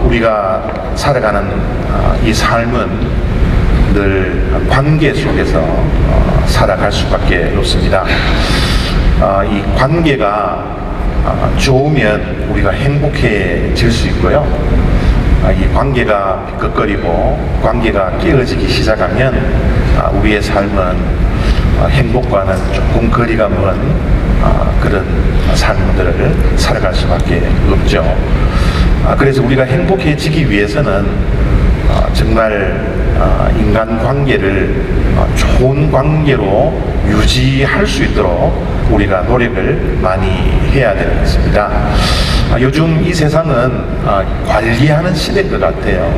우리가 살아가는 이 삶은 늘 관계 속에서 살아갈 수밖에 없습니다. 이 관계가 좋으면 우리가 행복해질 수 있고요. 이 관계가 삐걱거리고 관계가 깨어지기 시작하면 우리의 삶은 행복과는 조금 거리가 먼 그런 삶들을 살아갈 수밖에 없죠. 그래서 우리가 행복해지기 위해서는 정말 인간관계를 좋은 관계로 유지할 수 있도록 우리가 노력을 많이 해야 되겠습니다. 요즘 이 세상은 관리하는 시대인 것 같아요.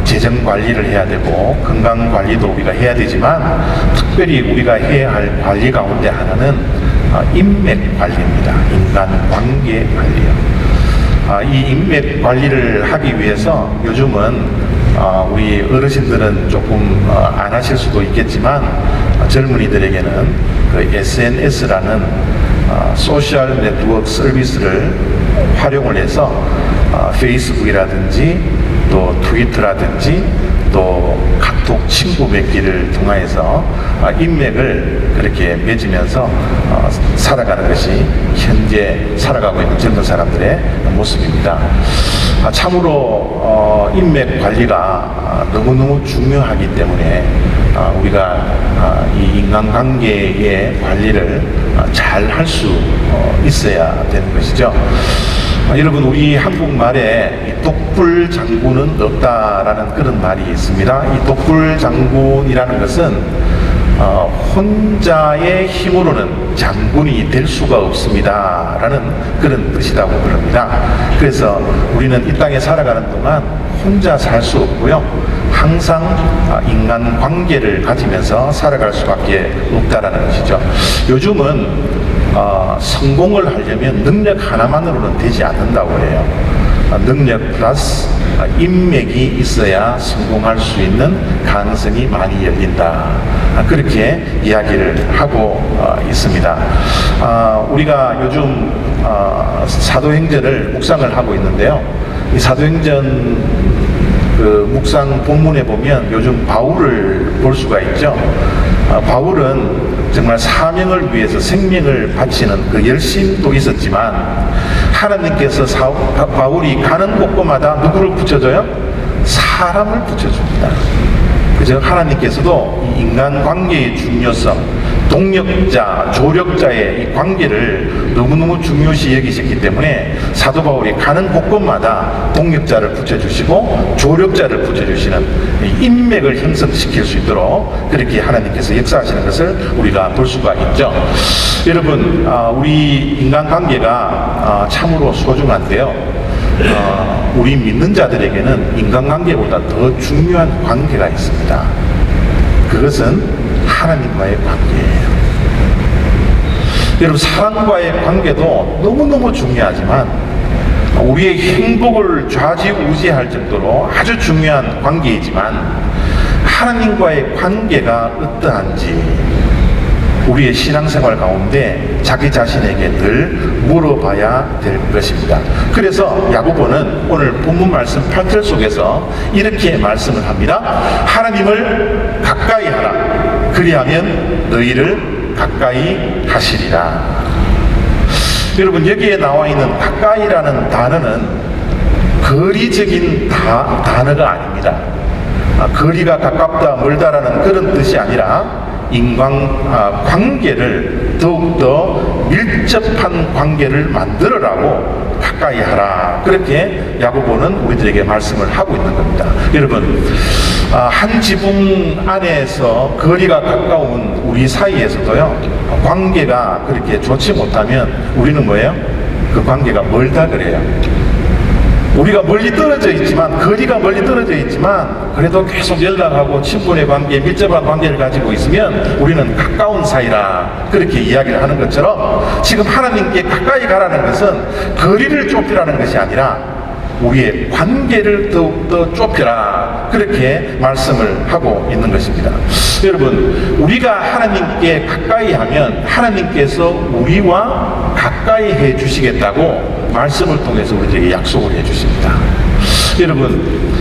재정 관리를 해야 되고 건강 관리도 우리가 해야 되지만 특별히 우리가 해야 할 관리 가운데 하나는 인맥 관리입니다. 인간 관계 관리요. 이 인맥 관리를 하기 위해서 요즘은 우리 어르신들은 조금 안 하실 수도 있겠지만 젊은이들에게는 그 SNS라는 소셜 네트워크 서비스를 활용을 해서 페이스북이라든지 또 트위터라든지 또 카톡 친구 맺기를 통해서 인맥을 그렇게 맺으면서 살아가는 것이 현재 살아가고 있는 젊은 사람들의 모습입니다. 참으로 인맥 관리가 너무너무 중요하기 때문에 우리가 이 인간관계의 관리를 잘 할 수 있어야 되는 것이죠. 여러분, 우리 한국말에 독불 장군은 없다라는 그런 말이 있습니다. 이 독불 장군이라는 것은 혼자의 힘으로는 장군이 될 수가 없습니다 라는 그런 뜻이라고 그럽니다. 그래서 우리는 이 땅에 살아가는 동안 혼자 살 수 없고요, 항상 인간관계를 가지면서 살아갈 수밖에 없다라는 것이죠. 요즘은 성공을 하려면 능력 하나만으로는 되지 않는다고 해요. 능력 플러스 인맥이 있어야 성공할 수 있는 가능성이 많이 열린다, 그렇게 이야기를 하고 있습니다. 우리가 요즘 사도행전을 묵상을 하고 있는데요, 이 사도행전 그 묵상 본문에 보면 요즘 바울을 볼 수가 있죠. 바울은 정말 사명을 위해서 생명을 바치는 그 열심도 있었지만 하나님께서 바울이 가는 곳곳마다 누구를 붙여줘요? 사람을 붙여줍니다. 그죠? 하나님께서도 이 인간관계의 중요성, 동력자, 조력자의 이 관계를 너무너무 중요시 여기셨기 때문에 사도 바울이 가는 곳곳마다 동력자를 붙여주시고 조력자를 붙여주시는 인맥을 형성시킬 수 있도록 그렇게 하나님께서 역사하시는 것을 우리가 볼 수가 있죠. 여러분, 우리 인간관계가 참으로 소중한데요, 우리 믿는 자들에게는 인간관계보다 더 중요한 관계가 있습니다. 그것은 하나님과의 관계예요. 여러분, 사람과의 관계도 너무너무 중요하지만 우리의 행복을 좌지우지할 정도로 아주 중요한 관계이지만 하나님과의 관계가 어떠한지 우리의 신앙생활 가운데 자기 자신에게 늘 물어봐야 될 것입니다. 그래서 야고보는 오늘 본문 말씀 8절 속에서 이렇게 말씀을 합니다. 하나님을 가까이 하라. 그리하면 너희를 가까이 하시리라. 여러분, 여기에 나와 있는 가까이라는 단어는 거리적인 단어가 아닙니다. 거리가 가깝다 멀다라는 그런 뜻이 아니라 관계를 더욱더 밀접한 관계를 만들어라고 가까이 하라, 그렇게 야고보는 우리들에게 말씀을 하고 있는 겁니다. 여러분, 한 지붕 안에서 거리가 가까운 우리 사이에서도요, 관계가 그렇게 좋지 못하면 우리는 뭐예요? 그 관계가 멀다 그래요. 우리가 멀리 떨어져 있지만, 거리가 멀리 떨어져 있지만 그래도 계속 연락하고 친분의 관계, 밀접한 관계를 가지고 있으면 우리는 가까운 사이라, 그렇게 이야기를 하는 것처럼 지금 하나님께 가까이 가라는 것은 거리를 좁히라는 것이 아니라 우리의 관계를 더욱더 좁혀라, 그렇게 말씀을 하고 있는 것입니다. 여러분, 우리가 하나님께 가까이 하면 하나님께서 우리와 가까이 해 주시겠다고 말씀을 통해서 우리에게 약속을 해주십니다. 여러분,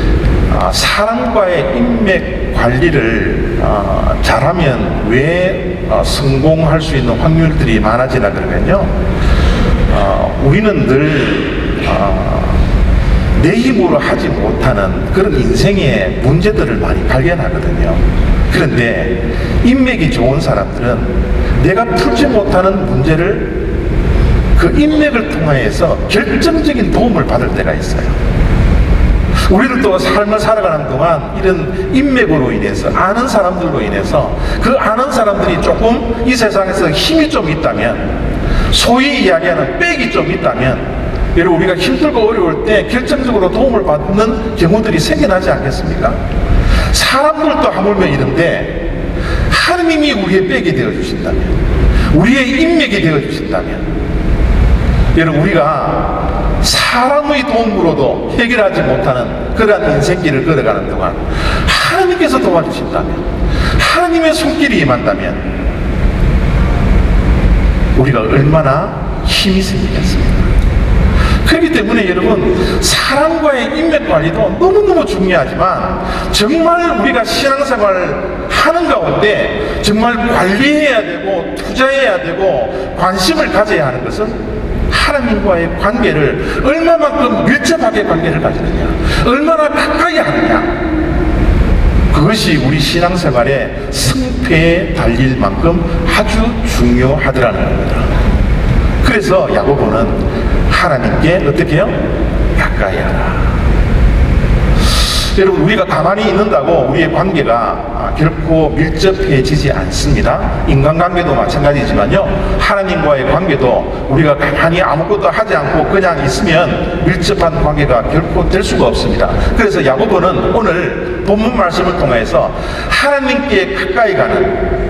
사람과의 인맥 관리를 잘하면 왜 성공할 수 있는 확률들이 많아지나 그러면요, 우리는 늘 내 힘으로 하지 못하는 그런 인생의 문제들을 많이 발견하거든요. 그런데 인맥이 좋은 사람들은 내가 풀지 못하는 문제를 그 인맥을 통해서 결정적인 도움을 받을 때가 있어요. 우리는 또 삶을 살아가는 동안 이런 인맥으로 인해서, 아는 사람들로 인해서, 그 아는 사람들이 조금 이 세상에서 힘이 좀 있다면, 소위 이야기하는 빽이 좀 있다면, 여러분, 우리가 힘들고 어려울 때 결정적으로 도움을 받는 경우들이 생겨나지 않겠습니까? 사람들도 하물며 이런데 하느님이 우리의 빽이 되어주신다면, 우리의 인맥이 되어주신다면, 여러분, 우리가 사람의 도움으로도 해결하지 못하는 그러한 인생길을 걸어가는 동안 하나님께서 도와주신다면, 하나님의 손길이 임한다면 우리가 얼마나 힘이 생기겠습니까? 그렇기 때문에 여러분, 사람과의 인맥 관리도 너무너무 중요하지만 정말 우리가 신앙생활을 하는 가운데 정말 관리해야 되고 투자해야 되고 관심을 가져야 하는 것은 하나님과의 관계를 얼마만큼 밀접하게 관계를 가지느냐, 얼마나 가까이 하느냐, 그것이 우리 신앙생활의 승패에 달릴 만큼 아주 중요하더라는 겁니다. 그래서 야고보는 하나님께 어떻게 해요? 가까이 하라. 여러분, 우리가 가만히 있는다고 우리의 관계가 결코 밀접해지지 않습니다. 인간관계도 마찬가지지만요, 하나님과의 관계도 우리가 가만히 아무것도 하지 않고 그냥 있으면 밀접한 관계가 결코 될 수가 없습니다. 그래서 야고보는 오늘 본문 말씀을 통해서 하나님께 가까이 가는,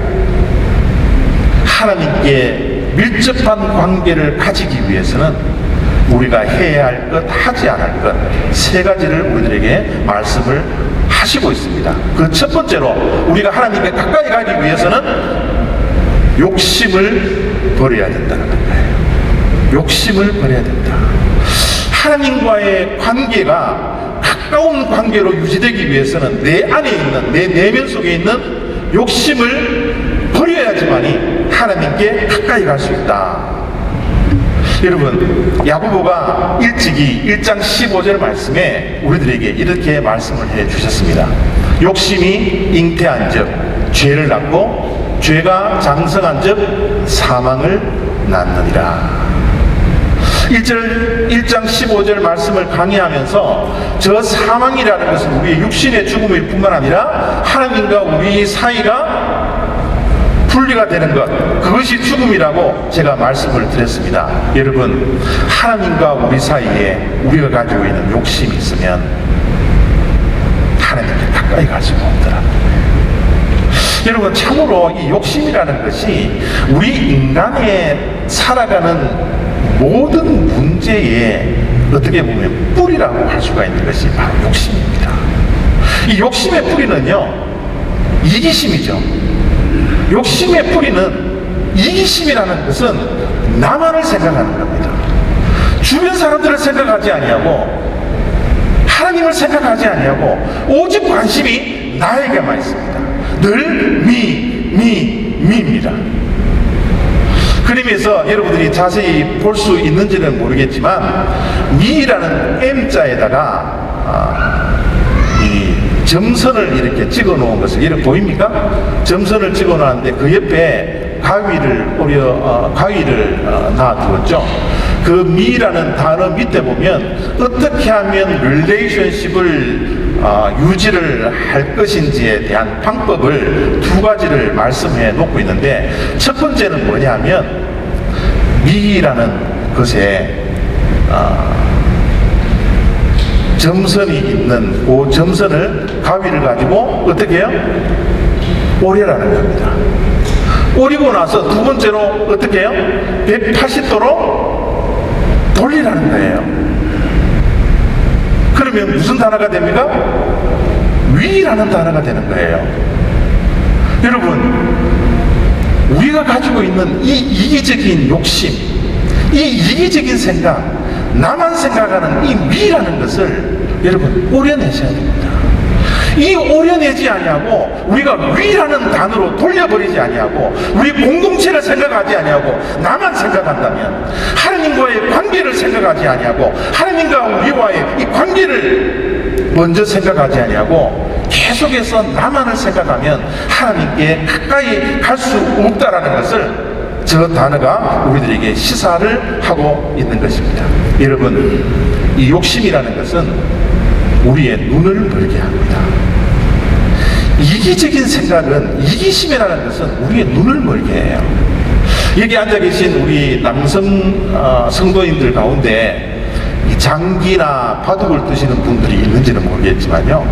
하나님께 밀접한 관계를 가지기 위해서는 우리가 해야 할 것, 하지 않을 것, 세 가지를 우리들에게 말씀을 하시고 있습니다. 그 첫 번째로 우리가 하나님께 가까이 가기 위해서는 욕심을 버려야 된다는 거예요. 욕심을 버려야 된다. 하나님과의 관계가 가까운 관계로 유지되기 위해서는 내 안에 있는, 내 내면 속에 있는 욕심을 버려야지만이 하나님께 가까이 갈 수 있다. 여러분, 야고보가 일찍이 1장 15절 말씀에 우리들에게 이렇게 말씀을 해 주셨습니다. 욕심이 잉태한 즉 죄를 낳고, 죄가 장성한 즉 사망을 낳느니라. 1장 15절 말씀을 강의하면서 저 사망이라는 것은 우리의 육신의 죽음일 뿐만 아니라 하나님과 우리 사이가 분리가 되는 것, 그것이 죽음이라고 제가 말씀을 드렸습니다. 여러분, 하나님과 우리 사이에 우리가 가지고 있는 욕심이 있으면 하나님께 가까이 갈 수가 없더라. 여러분, 참으로 이 욕심이라는 것이 우리 인간의 살아가는 모든 문제에 어떻게 보면 뿌리라고 할 수가 있는 것이 바로 욕심입니다. 이 욕심의 뿌리는요, 이기심이죠. 욕심의 뿌리는, 이기심이라는 것은 나만을 생각하는 겁니다. 주변 사람들을 생각하지 아니하고 하나님을 생각하지 아니하고 오직 관심이 나에게만 있습니다. 늘 미입니다. 그림에서 여러분들이 자세히 볼 수 있는지는 모르겠지만 미라는 M자에다가 이 점선을 이렇게 찍어 놓은 것을 이렇게 보입니까? 점선을 찍어 놨는데 그 옆에 가위를 놔두었죠. 그 미라는 단어 밑에 보면 어떻게 하면 릴레이션십을 유지를 할 것인지에 대한 방법을 두 가지를 말씀해 놓고 있는데, 첫 번째는 뭐냐면 미라는 것에 점선이 있는 그 점선을 가위를 가지고 어떻게 해요? 오려라는 겁니다. 오리고 나서 두 번째로 어떻게 해요? 180도로 돌리라는 거예요. 그러면 무슨 단어가 됩니까? 위라는 단어가 되는 거예요. 여러분, 우리가 가지고 있는 이 이기적인 욕심, 이 이기적인 생각, 나만 생각하는 이 미라는 것을 여러분 오려내셔야 됩니다. 이 오려내지 아니하고 우리가 위라는 단어로 돌려버리지 아니하고 우리 공동체를 생각하지 아니하고 나만 생각한다면, 하나님과의 관계를 생각하지 아니하고 하나님과 우리와의 이 관계를 먼저 생각하지 아니하고 계속해서 나만을 생각하면 하나님께 가까이 갈 수 없다라는 것을 저 단어가 우리들에게 시사를 하고 있는 것입니다. 여러분, 이 욕심이라는 것은 우리의 눈을 멀게 합니다. 이기적인 생각은, 이기심이라는 것은 우리의 눈을 멀게 해요. 여기 앉아 계신 우리 남성 성도인들 가운데 장기나 바둑을 뜨시는 분들이 있는지는 모르겠지만요,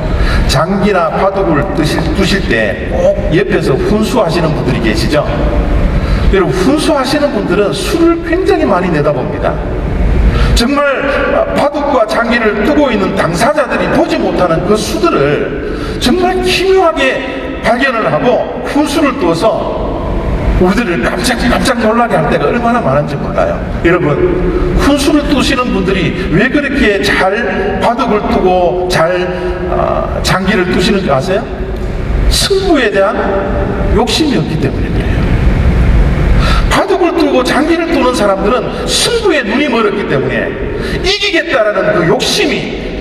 장기나 바둑을 뜨실 때 꼭 옆에서 훈수하시는 분들이 계시죠. 여러분, 훈수하시는 분들은 술을 굉장히 많이 내다봅니다. 정말 바둑과 장기를 뜨고 있는 당사자들이 보지 못하는 그 수들을 정말 기묘하게 발견을 하고 훈수를 떠서 우리들을 깜짝 놀라게 할 때가 얼마나 많은지 몰라요. 여러분, 훈수를 뜨시는 분들이 왜 그렇게 잘 바둑을 뜨고 잘 장기를 뜨시는지 아세요? 승부에 대한 욕심이 없기 때문에 그래요. 바둑을 뜨고 장기를 뜨는 사람들은 승부에 눈이 멀었기 때문에 이기겠다라는 그 욕심이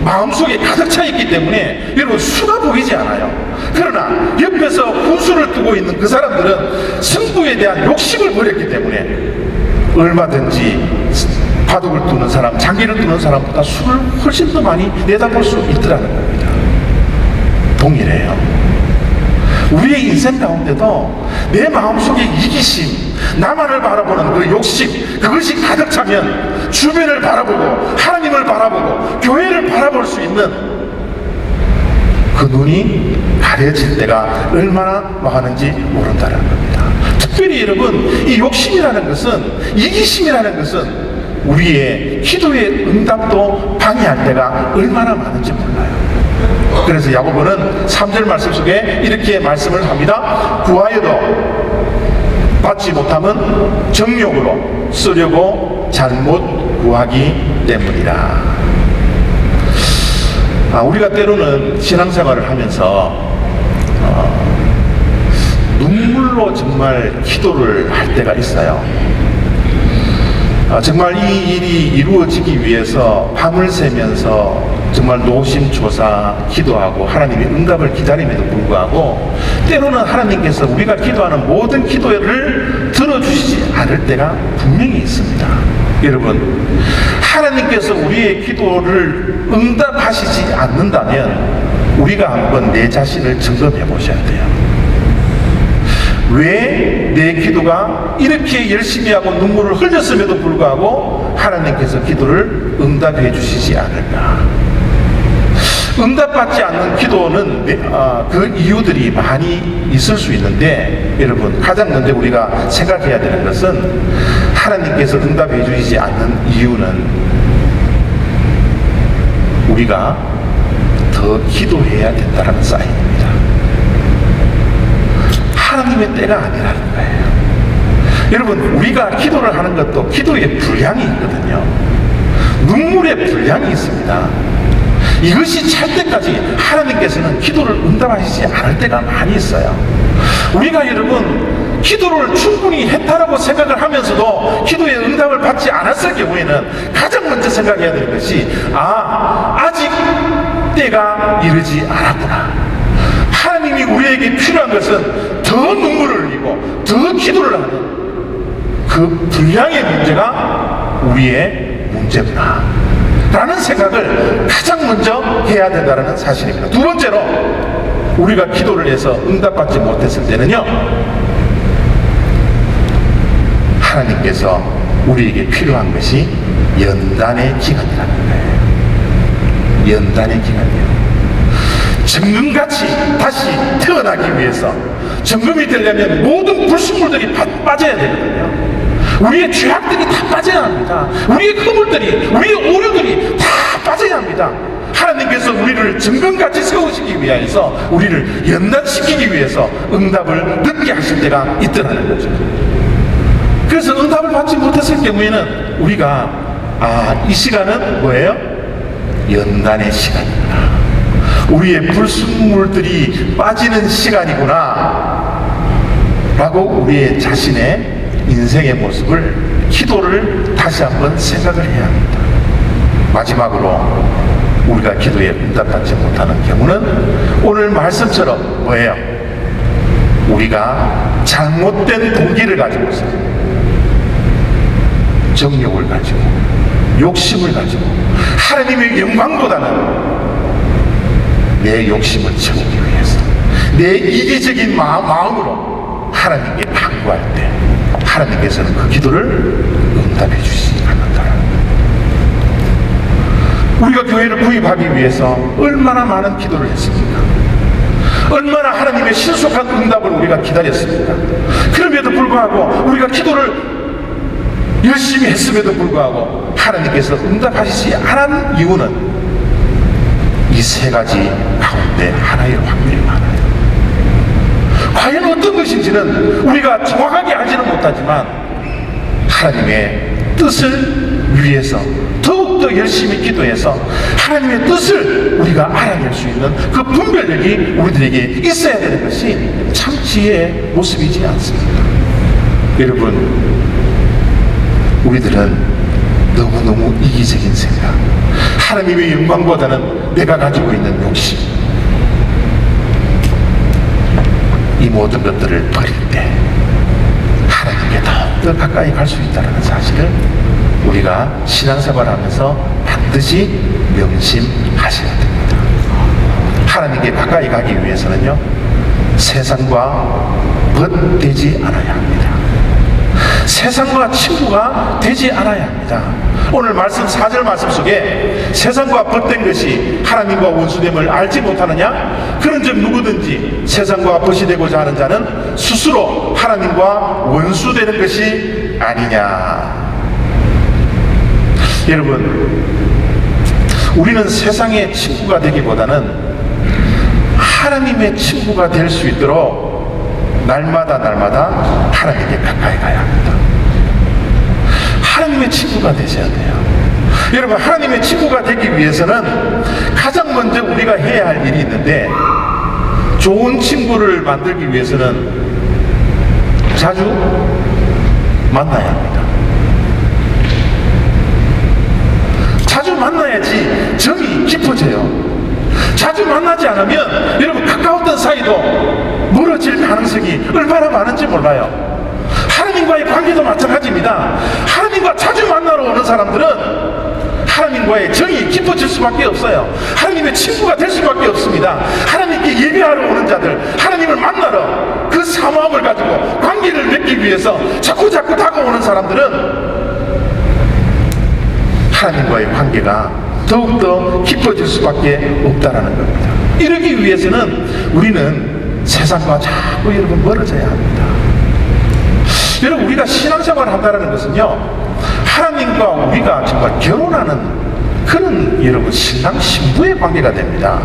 마음속에 가득 차 있기 때문에 여러분, 수가 보이지 않아요. 그러나 옆에서 훈수를 뜨고 있는 그 사람들은 승부에 대한 욕심을 버렸기 때문에 얼마든지 바둑을 뜨는 사람, 장기를 뜨는 사람보다 수를 훨씬 더 많이 내다볼 수 있더라는 겁니다. 동일해요. 우리의 인생 가운데도 내 마음속에 이기심, 나만을 바라보는 그 욕심, 그것이 가득 차면 주변을 바라보고 하나님을 바라보고 교회를 바라볼 수 있는 그 눈이 가려질 때가 얼마나 많은지 모른다는 겁니다. 특별히 여러분, 이 욕심이라는 것은, 이기심이라는 것은 우리의 기도의 응답도 방해할 때가 얼마나 많은지 몰라요. 그래서 야고보는 3절 말씀 속에 이렇게 말씀을 합니다. 구하여도 받지 못함은 정욕으로 쓰려고 잘못 구하기 때문이라. 우리가 때로는 신앙생활을 하면서 눈물로 정말 기도를 할 때가 있어요. 정말 이 일이 이루어지기 위해서 밤을 새면서 정말 노심초사 기도하고 하나님의 응답을 기다림에도 불구하고 때로는 하나님께서 우리가 기도하는 모든 기도를 들어주시지 않을 때가 분명히 있습니다. 여러분, 하나님께서 우리의 기도를 응답하시지 않는다면 우리가 한번 내 자신을 점검해 보셔야 돼요. 왜 내 기도가 이렇게 열심히 하고 눈물을 흘렸음에도 불구하고 하나님께서 기도를 응답해 주시지 않을까? 응답받지 않는 기도는 그 이유들이 많이 있을 수 있는데, 여러분, 가장 먼저 우리가 생각해야 되는 것은 하나님께서 응답해 주시지 않는 이유는 우리가 더 기도해야 된다는 사인입니다. 하나님의 때가 아니라는 거예요. 여러분, 우리가 기도를 하는 것도 기도의 분량이 있거든요. 눈물의 분량이 있습니다. 이것이 찰 때까지 하나님께서는 기도를 응답하시지 않을 때가 많이 있어요. 우리가 여러분, 기도를 충분히 했다라고 생각을 하면서도 기도의 응답을 받지 않았을 경우에는 가장 먼저 생각해야 되는 것이, 아직 때가 이르지 않았구나. 하나님이 우리에게 필요한 것은 더 눈물을 흘리고 더 기도를 하는 그 분량의 문제가 우리의 문제구나 라는 생각을 가장 먼저 해야 된다는 사실입니다. 두 번째로, 우리가 기도를 해서 응답받지 못했을 때는요, 하나님께서 우리에게 필요한 것이 연단의 기간이라는 거예요. 연단의 기간이에요. 정금같이 다시 태어나기 위해서, 정금이 되려면 모든 불순물들이 빠져야 되거든요. 우리의 죄악들이 다 빠져야 합니다. 우리의 허물들이, 우리의 오류들이 다 빠져야 합니다. 하나님께서 우리를 정금같이 세우시기 위해서, 우리를 연단시키기 위해서 응답을 늦게 하실 때가 있더라는 거죠. 그래서 응답을 받지 못했을 경우에는 우리가 이 시간은 뭐예요? 연단의 시간이구나. 우리의 불순물들이 빠지는 시간이구나 라고 우리의 자신의 인생의 모습을, 기도를 다시 한번 생각을 해야 합니다. 마지막으로 우리가 기도에 응답받지 못하는 경우는 오늘 말씀처럼 뭐예요? 우리가 잘못된 동기를 가지고서 정욕을 가지고 욕심을 가지고 하나님의 영광보다는 내 욕심을 채우기 위해서 내 이기적인 마음으로 하나님께 간구할 때 하나님께서는 그 기도를 응답해 주시지 않는다. 우리가 교회를 구입하기 위해서 얼마나 많은 기도를 했습니까? 얼마나 하나님의 신속한 응답을 우리가 기다렸습니까? 그럼에도 불구하고 우리가 기도를 열심히 했음에도 불구하고 하나님께서 응답하시지 않은 이유는 이 세 가지 가운데 하나의 확률이 많아요. 과연 어떤 것인지는 우리가 정확하게 알지는 못하지만 하나님의 뜻을 위해서 더욱더 열심히 기도해서 하나님의 뜻을 우리가 알아낼 수 있는 그 분별력이 우리들에게 있어야 되는 것이 참 지혜의 모습이지 않습니까? 여러분, 우리들은 너무너무 이기적인 생각, 하나님의 영광보다는 내가 가지고 있는 욕심, 이 모든 것들을 버릴 때 하나님께 더 가까이 갈 수 있다는 사실을 우리가 신앙생활을 하면서 반드시 명심하셔야 됩니다. 하나님께 가까이 가기 위해서는요, 세상과 벗되지 않아야 합니다. 세상과 친구가 되지 않아야 합니다. 오늘 말씀 4절 말씀 속에 세상과 벗된 것이 하나님과 원수됨을 알지 못하느냐? 그런즉 누구든지 세상과 벗이 되고자 하는 자는 스스로 하나님과 원수되는 것이 아니냐. 여러분, 우리는 세상의 친구가 되기보다는 하나님의 친구가 될 수 있도록 날마다 하나님께 가까이 가야 합니다. 하나님의 친구가 되셔야 돼요. 여러분, 하나님의 친구가 되기 위해서는 가장 먼저 우리가 해야 할 일이 있는데, 좋은 친구를 만들기 위해서는 자주 만나야 합니다. 자주 만나야지 정이 깊어져요. 자주 만나지 않으면 여러분, 가까웠던 사이도 멀어질 가능성이 얼마나 많은지 몰라요. 하나님과의 관계도 마찬가지입니다. 하나님과 자주 만나러 오는 사람들은 하나님과의 정이 깊어질 수밖에 없어요. 하나님의 친구가 될 수밖에 없습니다. 하나님께 예배하러 오는 자들, 하나님을 만나러 그 사모함을 가지고 관계를 맺기 위해서 자꾸 다가오는 사람들은 하나님과의 관계가 더욱더 깊어질 수밖에 없다는 겁니다. 이러기 위해서는 우리는 세상과 자꾸 여러분 멀어져야 합니다. 여러분, 우리가 신앙생활을 한다는 것은요, 하나님과 우리가 정말 결혼하는 그런 여러분 신랑 신부의 관계가 됩니다.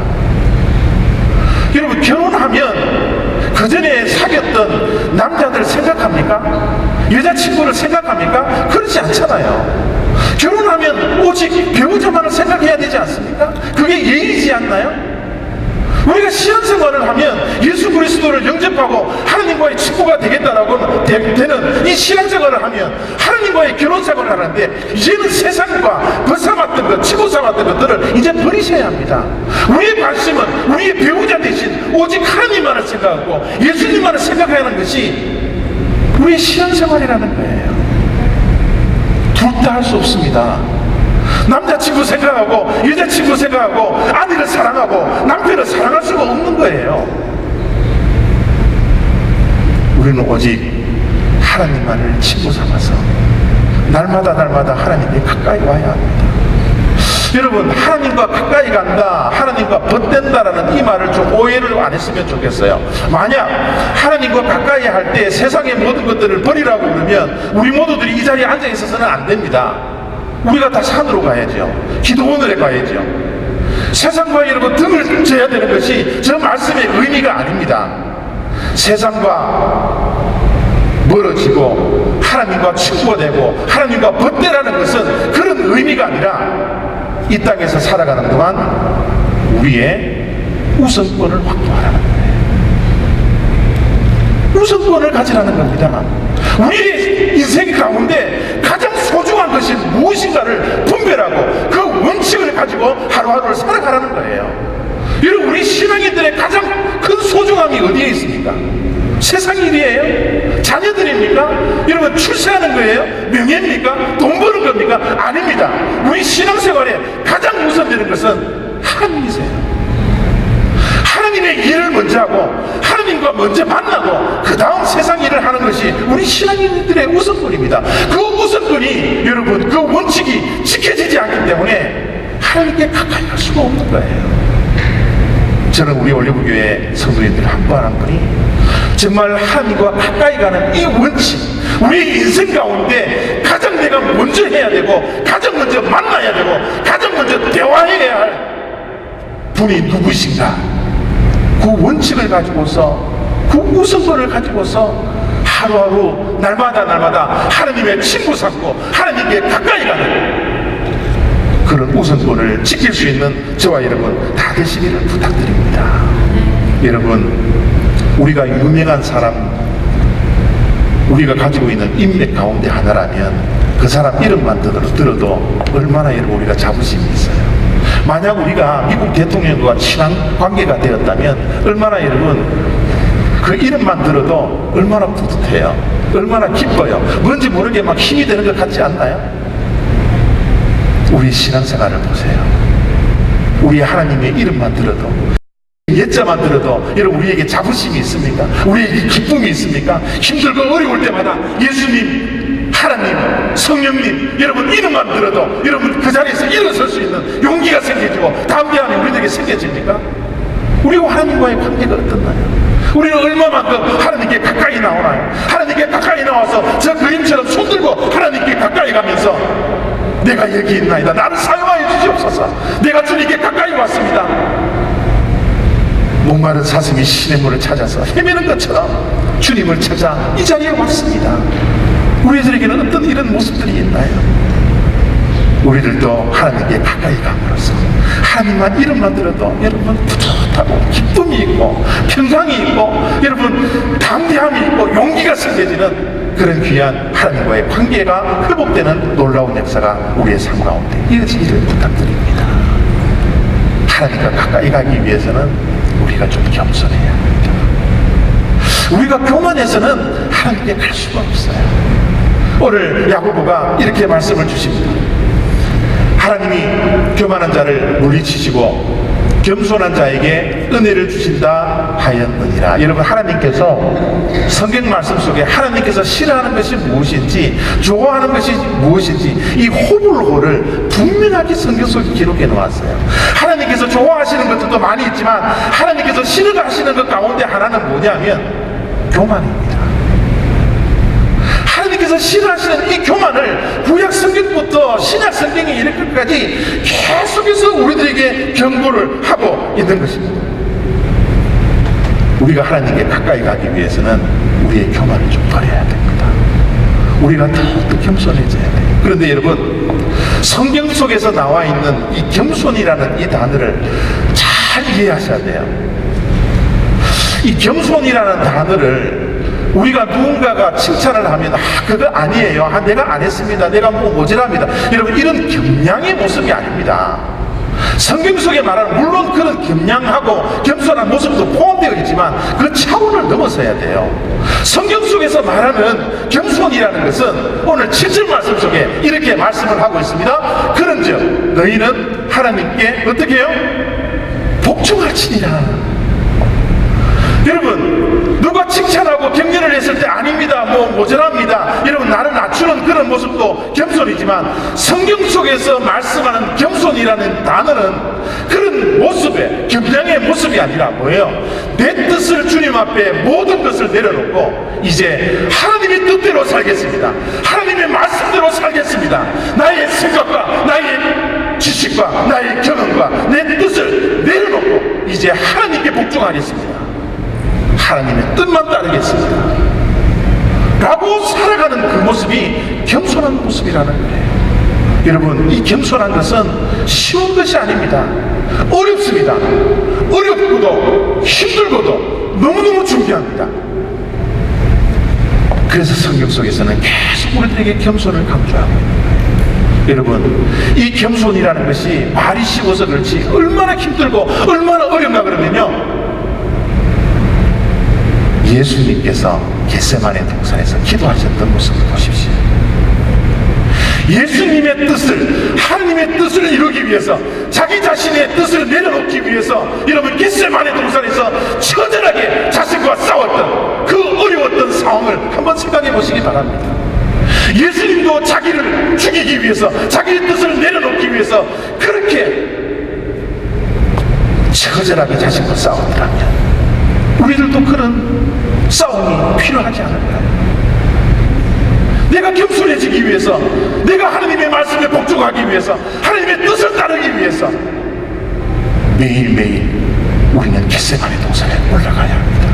여러분, 결혼하면 그 전에 사귀었던 남자들 생각합니까? 여자친구를 생각합니까? 그렇지 않잖아요. 결혼하면 오직 배우자만을 생각해야 되지 않습니까? 그게 예의지 않나요? 우리가 신앙생활을 하면 예수 그리스도를 영접하고 하나님과의 친구가 되겠다라고 되는 이 신앙생활을 하면 하나님과의 결혼생활을 하는데, 이제는 세상과 벗삼았던 것, 치고 삼았던 것들을 이제 버리셔야 합니다. 우리의 관심은 우리의 배우자 대신 오직 하나님만을 생각하고 예수님만을 생각하는 것이 우리의 신앙생활이라는 거예요. 둘 다 할 수 없습니다. 남자친구 생각하고 여자친구 생각하고 아내를 사랑하고 남편을 사랑할 수가 없는 거예요. 우리는 오직 하나님만을 친구 삼아서 날마다 하나님께 가까이 와야 합니다. 여러분, 하나님과 가까이 간다, 하나님과 벗된다라는 이 말을 좀 오해를 안 했으면 좋겠어요. 만약 하나님과 가까이 할 때 세상의 모든 것들을 버리라고 그러면 우리 모두들이 이 자리에 앉아 있어서는 안 됩니다. 우리가 다 산으로 가야죠. 기도원으로 가야죠. 세상과 여러분 등을 져야 되는 것이 저 말씀의 의미가 아닙니다. 세상과 멀어지고 하나님과 친구가 되고 하나님과 벗대라는 것은 그런 의미가 아니라 이 땅에서 살아가는 동안 우리의 우선권을 확보하라는 거예요. 우선권을 가지라는 겁니다. 우리의 인생 가운데 가장 소중한 것이 무엇인가를 분별하고 그 원칙을 가지고 하루하루를 살아가라는 거예요. 여러분, 우리 신앙인들의 가장 큰 소중함이 어디에 있습니까? 세상 일이에요? 자녀들입니까? 여러분, 출세하는 거예요? 명예입니까? 돈 버는 겁니까? 아닙니다. 우리 신앙생활에 가장 우선되는 것은 하나님이세요. 하나님의 일을 먼저 하고 하나님과 먼저 만나고 그 다음 세상 일을 하는 것이 우리 신앙인들의 우선권입니다. 그 우선권이 여러분, 그 원칙이 지켜지지 않기 때문에 하나님께 가까이 갈 수가 없는 거예요. 저는 우리 올리브교회 성도님들 한 분 한 분이 정말 하나님과 가까이 가는 이 원칙, 우리 인생 가운데 가장 내가 먼저 해야 되고 가장 먼저 만나야 되고 가장 먼저 대화해야 할 분이 누구신가, 그 원칙을 가지고서 그 우선권을 가지고서 하루하루 날마다 하나님의 친구 삼고 하나님께 가까이 가는 그런 우선권을 지킬 수 있는 저와 여러분 다 되시기를 부탁드립니다. 여러분, 우리가 유명한 사람, 우리가 가지고 있는 인맥 가운데 하나라면 그 사람 이름만 들어도 얼마나 여러분 우리가 자부심이 있어요. 만약 우리가 미국 대통령과 친한 관계가 되었다면 얼마나 여러분 그 이름만 들어도 얼마나 뿌듯해요. 얼마나 기뻐요. 뭔지 모르게 막 힘이 되는 것 같지 않나요? 우리 신앙생활을 보세요. 우리 하나님의 이름만 들어도, 예자만 들어도 여러분 우리에게 자부심이 있습니까? 우리에게 기쁨이 있습니까? 힘들고 어려울 때마다 예수님, 하나님, 성령님, 여러분 이름만 들어도 여러분 그 자리에서 일어설 수 있는 용기가 생겨지고 담대함이 우리에게 생겨집니까? 우리와 하나님과의 관계가 어떻나요? 우리는 얼마만큼 하나님께 가까이 나오나요? 하나님께 가까이 나와서 저 그림처럼 손들고 하나님께 가까이 가면서 내가 여기 있나이다, 나를 사용하여 주시옵소서, 내가 주님께 가까이 왔습니다. 목마른 사슴이 시냇물을 찾아서 헤매는 것처럼 주님을 찾아 이 자리에 왔습니다. 우리들에게는 어떤 이런 모습들이 있나요? 우리들도 하나님께 가까이 감으로써 하나님만 이름만 들어도 여러분 뿌듯하고 기쁨이 있고 평강이 있고 여러분 담대함이 있고 용기가 생겨지는 그런 귀한 하나님과의 관계가 회복되는 놀라운 역사가 우리의 삶 가운데 이어지기를 부탁드립니다. 하나님과 가까이 가기 위해서는 우리가 좀 겸손해야 합니다. 우리가 교만해서는 하나님께 갈 수가 없어요. 오늘 야고보가 이렇게 말씀을 주십니다. 하나님이 교만한 자를 물리치시고 겸손한 자에게 은혜를 주신다 하였느니라. 여러분, 하나님께서 성경 말씀 속에 하나님께서 싫어하는 것이 무엇인지 좋아하는 것이 무엇인지 이 호불호를 분명하게 성경 속에 기록해 놓았어요. 하나님께서 좋아하시는 것들도 많이 있지만 하나님께서 싫어하시는 것 가운데 하나는 뭐냐면 교만입니다. 하나님께서 싫어하시는 이 교만을 구약 성경부터 신약 성경에 이렇게까지 계속해서 우리들에게 경고를 하고 있는 것입니다. 우리가 하나님께 가까이 가기 위해서는 우리의 교만을 좀 버려야 됩니다. 우리가 더욱더 겸손해져야 돼요. 그런데 여러분, 성경 속에서 나와 있는 이 겸손이라는 이 단어를 잘 이해하셔야 돼요. 이 겸손이라는 단어를 우리가 누군가가 칭찬을 하면 그거 아니에요, 내가 안 했습니다, 내가 뭐 모자랍니다, 여러분 이런 겸양의 모습이 아닙니다. 성경 속에 말하는 물론 그런 겸양하고 겸손한 모습도 포함되어 있지만 그 차원을 넘어서야 돼요. 성경 속에서 말하는 겸손이라는 것은 오늘 7절 말씀 속에 이렇게 말씀을 하고 있습니다. 그런즉 너희는 하나님께 어떻게 해요? 복종할지니라. 여러분, 누가 칭찬하고 격려를 했을 때 아닙니다, 뭐 모자랍니다, 여러분 나를 낮추는 그런 모습도 겸손이지만 성경 속에서 말씀하는 겸손이라는 단어는 그런 모습의 겸양의 모습이 아니라 뭐예요? 내 뜻을 주님 앞에 모든 것을 내려놓고 이제 하나님의 뜻대로 살겠습니다, 하나님의 말씀대로 살겠습니다, 나의 생각과 나의 지식과 나의 경험과 내 뜻을 내려놓고 이제 하나님께 복종하겠습니다, 하나님의 뜻만 따르겠습니다. 라고 살아가는 그 모습이 겸손한 모습이라는 거예요. 여러분, 이 겸손한 것은 쉬운 것이 아닙니다. 어렵습니다. 어렵고도 힘들고도 너무너무 중요합니다. 그래서 성경 속에서는 계속 우리들에게 겸손을 강조하고 있는 거예요. 여러분, 이 겸손이라는 것이 말이 쉬워서 그렇지 얼마나 힘들고 얼마나 어렵나 그러면요, 예수님께서 겟세마네 동산에서 기도하셨던 모습을 보십시오. 예수님의 뜻을, 하나님의 뜻을 이루기 위해서, 자기 자신의 뜻을 내려놓기 위해서 여러분 겟세마네 동산에서 처절하게 자신과 싸웠던 그 어려웠던 상황을 한번 생각해 보시기 바랍니다. 예수님도 자기를 죽이기 위해서, 자기의 뜻을 내려놓기 위해서 그렇게 처절하게 자신과 싸웠더라면 우리들도 그런 싸움이 필요하지 않을까요? 내가 겸손해지기 위해서, 내가 하나님의 말씀에 복종하기 위해서, 하나님의 뜻을 따르기 위해서 매일매일 우리는 겟세마네 동산에 올라가야 합니다.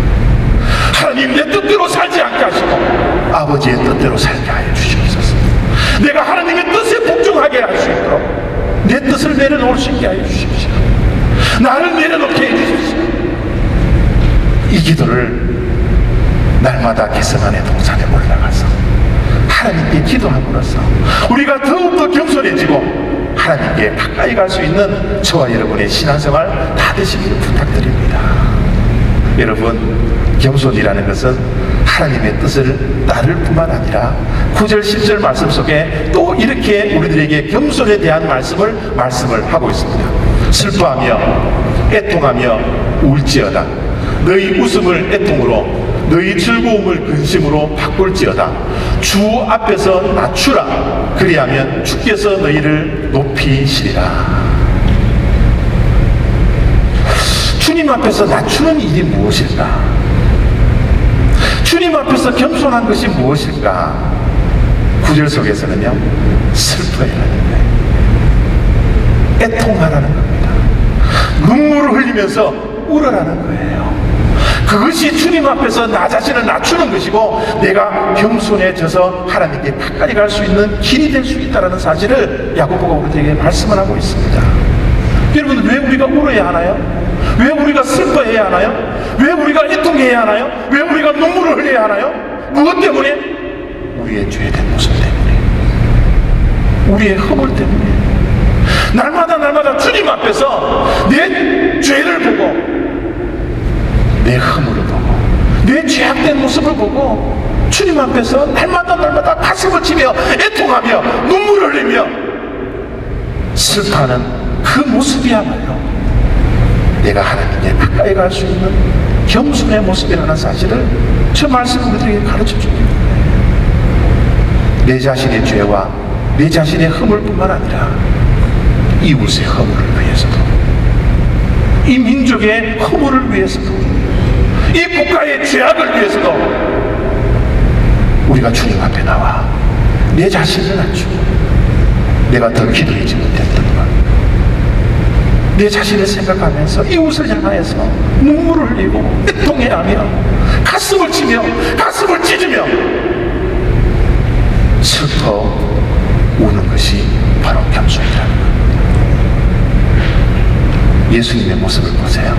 하나님, 내 뜻대로 살지 않게 하시고 아버지의 뜻대로 살게 하여 주시옵소서. 내가 하나님의 뜻에 복종하게 할 수 있도록 내 뜻을 내려놓을 수 있게 하여 주십시오. 나를 내려놓게 해 주십시오. 이 기도를 날마다 겟세마네 동산에 올라가서 하나님께 기도함으로써 우리가 더욱더 겸손해지고 하나님께 가까이 갈 수 있는 저와 여러분의 신앙생활 다 되시기를 부탁드립니다. 여러분, 겸손이라는 것은 하나님의 뜻을 따를 뿐만 아니라 9절 10절 말씀 속에 또 이렇게 우리들에게 겸손에 대한 말씀을 하고 있습니다. 슬퍼하며 애통하며 울지어다. 너희 웃음을 애통으로, 너희 즐거움을 근심으로 바꿀지어다. 주 앞에서 낮추라. 그리하면 주께서 너희를 높이시리라. 주님 앞에서 낮추는 일이 무엇일까? 주님 앞에서 겸손한 것이 무엇일까? 9절 속에서는요, 슬퍼해라는 거예요. 애통하라는 겁니다. 눈물을 흘리면서 울어라는 거예요. 그것이 주님 앞에서 나 자신을 낮추는 것이고 내가 겸손해져서 하나님께 가까이 갈 수 있는 길이 될 수 있다는 사실을 야고보가 우리에게 말씀을 하고 있습니다. 여러분, 왜 우리가 울어야 하나요? 왜 우리가 슬퍼해야 하나요? 왜 우리가 애통해야 하나요? 왜 우리가 눈물을 흘려야 하나요? 무엇 때문에? 우리의 죄된 모습 때문에, 우리의 허물 때문에. 날마다 주님 앞에서 내 죄를 보고, 내 허물을 보고, 내 죄악된 모습을 보고 주님 앞에서 날마다 가슴을 치며 애통하며 눈물을 흘리며 슬퍼하는 그 모습이야말로 내가 하나님께 가까이 갈 수 있는 겸손의 모습이라는 사실을 저 말씀을 우리들에게 가르쳐 줍니다. 내 자신의 죄와 내 자신의 허물뿐만 아니라 이웃의 허물을 위해서도, 이 민족의 허물을 위해서도, 이 국가의 죄악을 위해서도 우리가 주님 앞에 나와 내 자신을 낮추고, 내가 더 기도하지 못했던 것, 내 자신을 생각하면서 이웃을 향하여서 눈물을 흘리고 애통해하며 가슴을 치며 가슴을 찢으며 슬퍼 우는 것이 바로 겸손이라는 것. 예수님의 모습을 보세요.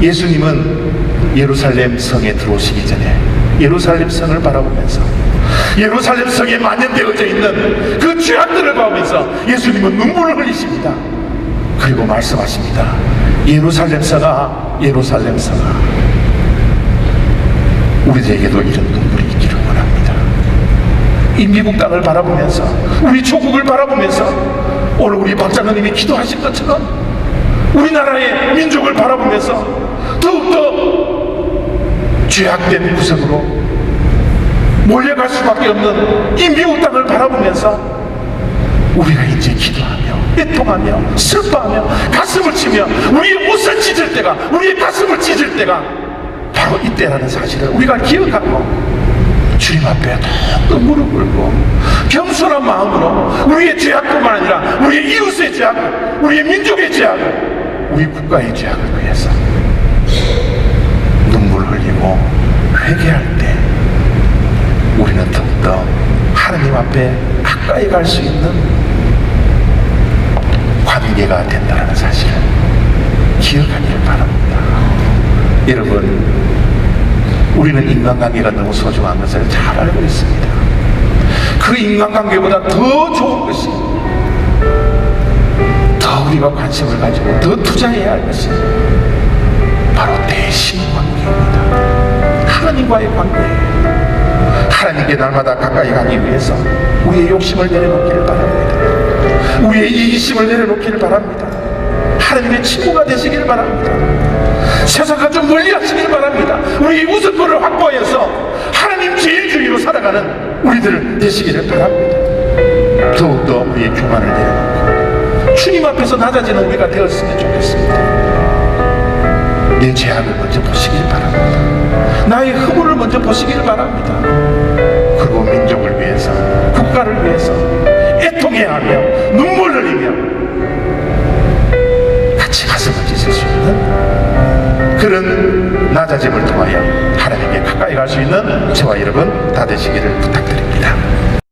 예수님은 예루살렘 성에 들어오시기 전에 예루살렘 성을 바라보면서 예루살렘 성에 만연되어져 있는 그 죄악들을 보면서 예수님은 눈물을 흘리십니다. 그리고 말씀하십니다. 예루살렘 성아, 예루살렘 성아, 우리들에게도 이런 눈물이 있기를 원합니다. 이 미국 땅을 바라보면서, 우리 조국을 바라보면서 오늘 우리 박장로님이 기도하신 것처럼 우리나라의 민족을 바라보면서 더욱더 죄악된 구석으로 몰려갈 수밖에 없는 이 미국 땅을 바라보면서 우리가 이제 기도하며 애통하며 슬퍼하며 가슴을 치며 우리의 옷을 찢을 때가, 우리의 가슴을 찢을 때가 바로 이때라는 사실을 우리가 기억하고 주님 앞에 또 무릎 꿇고 겸손한 마음으로 우리의 죄악뿐만 아니라 우리의 이웃의 죄악을, 우리의 민족의 죄악을, 우리 국가의 죄악을 위해서 눈물 흘리고 회개할 때 우리는 더욱더 하나님 앞에 가까이 갈 수 있는 관계가 된다는 사실을 기억하길 바랍니다. 여러분, 우리는 인간관계가 너무 소중한 것을 잘 알고 있습니다. 그 인간관계보다 더 좋은 것이, 더 우리가 관심을 가지고 더 투자해야 할 것이 바로 대신 관계입니다. 하나님과의 관계예요. 하나님께 날마다 가까이 가기 위해서 우리의 욕심을 내려놓기를 바랍니다. 우리의 이기심을 내려놓기를 바랍니다. 하나님의 친구가 되시길 바랍니다. 세상과 좀 멀리 하시길 바랍니다. 우리의 우선권을 확보해서 하나님 제일주의로 살아가는 우리들 되시기를 바랍니다. 더욱더 우리의 교만을 내려놓고 주님 앞에서 낮아지는 우리가 되었으면 좋겠습니다. 내 죄악을 먼저 보시길 바랍니다. 나의 허물을 먼저 보시길 바랍니다. 그리고 민족을 위해서, 국가를 위해서 애통해야 하며 눈물 흘리며 같이 가슴을 찢을 수 있는 그런 낮아짐을 통하여 하나님께 가까이 갈 수 있는 저와 여러분 다 되시기를 부탁드립니다.